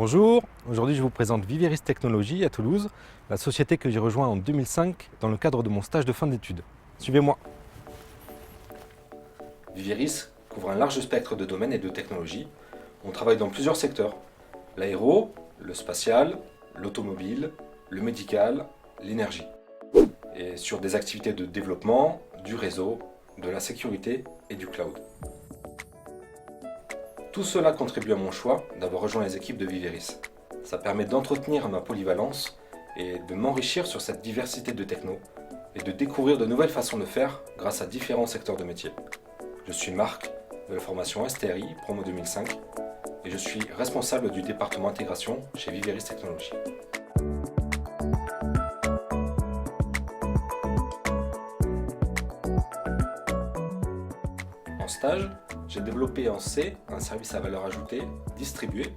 Bonjour, aujourd'hui je vous présente Viveris Technologies à Toulouse, la société que j'ai rejoint en 2005 dans le cadre de mon stage de fin d'études. Suivez-moi. Viveris couvre un large spectre de domaines et de technologies. On travaille dans plusieurs secteurs, l'aéro, le spatial, l'automobile, le médical, l'énergie. Et sur des activités de développement, du réseau, de la sécurité et du cloud. Tout cela contribue à mon choix d'avoir rejoint les équipes de Viveris. Ça permet d'entretenir ma polyvalence et de m'enrichir sur cette diversité de techno et de découvrir de nouvelles façons de faire grâce à différents secteurs de métier. Je suis Marc de la formation STRI Promo 2005 et je suis responsable du département intégration chez Viveris Technologies. En stage, j'ai développé en C un service à valeur ajoutée distribué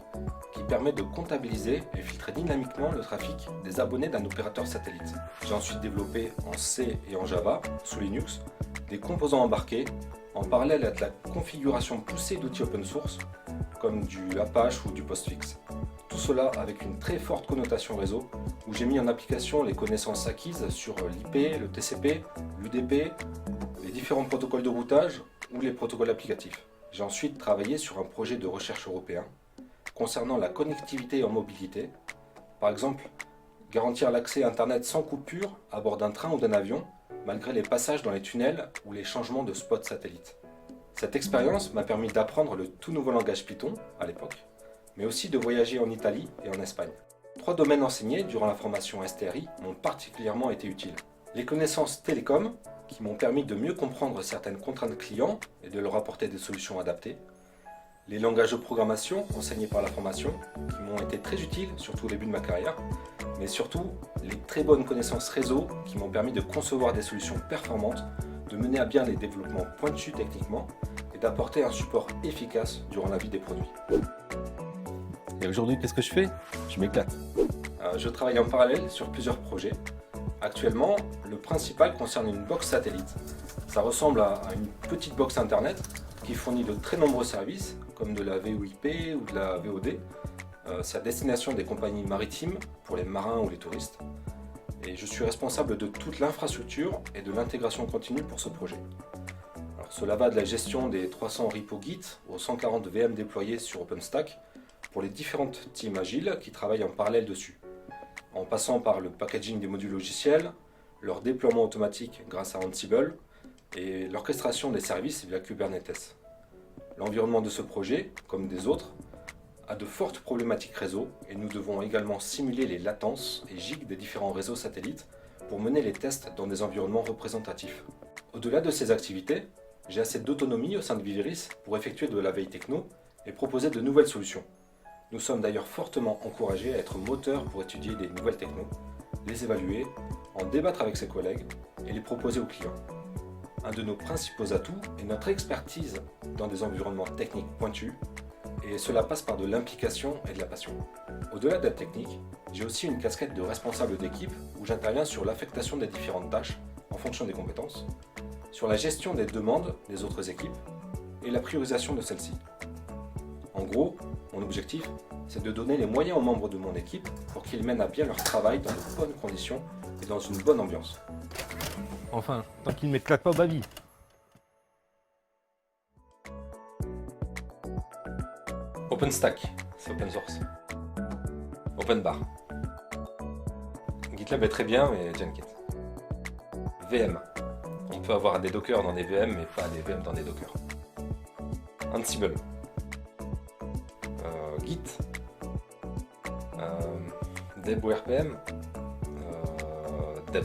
qui permet de comptabiliser et filtrer dynamiquement le trafic des abonnés d'un opérateur satellite. J'ai ensuite développé en C et en Java, sous Linux, des composants embarqués en parallèle à de la configuration poussée d'outils open source comme du Apache ou du Postfix. Tout cela avec une très forte connotation réseau où j'ai mis en application les connaissances acquises sur l'IP, le TCP, l'UDP, les différents protocoles de routage ou les protocoles applicatifs. J'ai ensuite travaillé sur un projet de recherche européen concernant la connectivité en mobilité. Par exemple, garantir l'accès à Internet sans coupure à bord d'un train ou d'un avion, malgré les passages dans les tunnels ou les changements de spots satellites. Cette expérience m'a permis d'apprendre le tout nouveau langage Python à l'époque, mais aussi de voyager en Italie et en Espagne. 3 domaines enseignés durant la formation STRI m'ont particulièrement été utiles. Les connaissances télécom, qui m'ont permis de mieux comprendre certaines contraintes clients et de leur apporter des solutions adaptées. Les langages de programmation enseignés par la formation, qui m'ont été très utiles, surtout au début de ma carrière, mais surtout les très bonnes connaissances réseau qui m'ont permis de concevoir des solutions performantes, de mener à bien les développements pointus techniquement et d'apporter un support efficace durant la vie des produits. Et aujourd'hui, qu'est-ce que je fais? Je m'éclate. Je travaille en parallèle sur plusieurs projets. Actuellement, le principal concerne une box satellite. Ça ressemble à une petite box internet qui fournit de très nombreux services, comme de la VoIP ou de la VOD. C'est à destination des compagnies maritimes, pour les marins ou les touristes. Et je suis responsable de toute l'infrastructure et de l'intégration continue pour ce projet. Alors, cela va de la gestion des 300 repos Git aux 140 VM déployés sur OpenStack pour les différentes teams agiles qui travaillent en parallèle dessus, en passant par le packaging des modules logiciels, leur déploiement automatique grâce à Ansible et l'orchestration des services via Kubernetes. L'environnement de ce projet, comme des autres, a de fortes problématiques réseau et nous devons également simuler les latences et gigs des différents réseaux satellites pour mener les tests dans des environnements représentatifs. Au-delà de ces activités, j'ai assez d'autonomie au sein de Viveris pour effectuer de la veille techno et proposer de nouvelles solutions. Nous sommes d'ailleurs fortement encouragés à être moteurs pour étudier des nouvelles technos, les évaluer, en débattre avec ses collègues et les proposer aux clients. Un de nos principaux atouts est notre expertise dans des environnements techniques pointus, et cela passe par de l'implication et de la passion. Au-delà de la technique, j'ai aussi une casquette de responsable d'équipe où j'interviens sur l'affectation des différentes tâches en fonction des compétences, sur la gestion des demandes des autres équipes et la priorisation de celles-ci. En gros, mon objectif, c'est de donner les moyens aux membres de mon équipe pour qu'ils mènent à bien leur travail dans de bonnes conditions et dans une bonne ambiance. Enfin, tant qu'ils ne m'éclatent pas au baby. OpenStack, c'est open source. OpenBar. GitLab est très bien, mais Jenkins. VM. On peut avoir des Docker dans des VM, mais pas des VM dans des Docker. Ansible. Git. Deb ou RPM. Deb.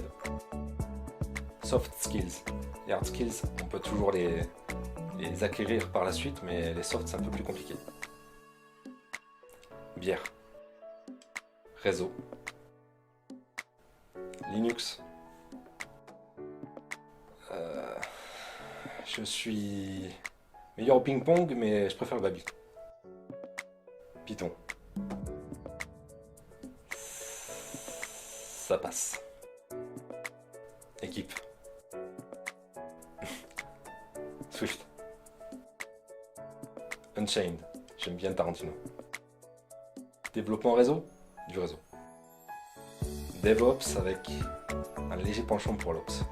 Soft skills. Les hard skills, on peut toujours les acquérir par la suite, mais les soft, c'est un peu plus compliqué. Bière. Réseau. Linux. Je suis meilleur au ping-pong, mais je préfère le Baby. Python. Ça passe. Équipe. Swift. Unchained. J'aime bien Tarantino. Développement réseau, du réseau. DevOps avec un léger penchant pour l'Ops.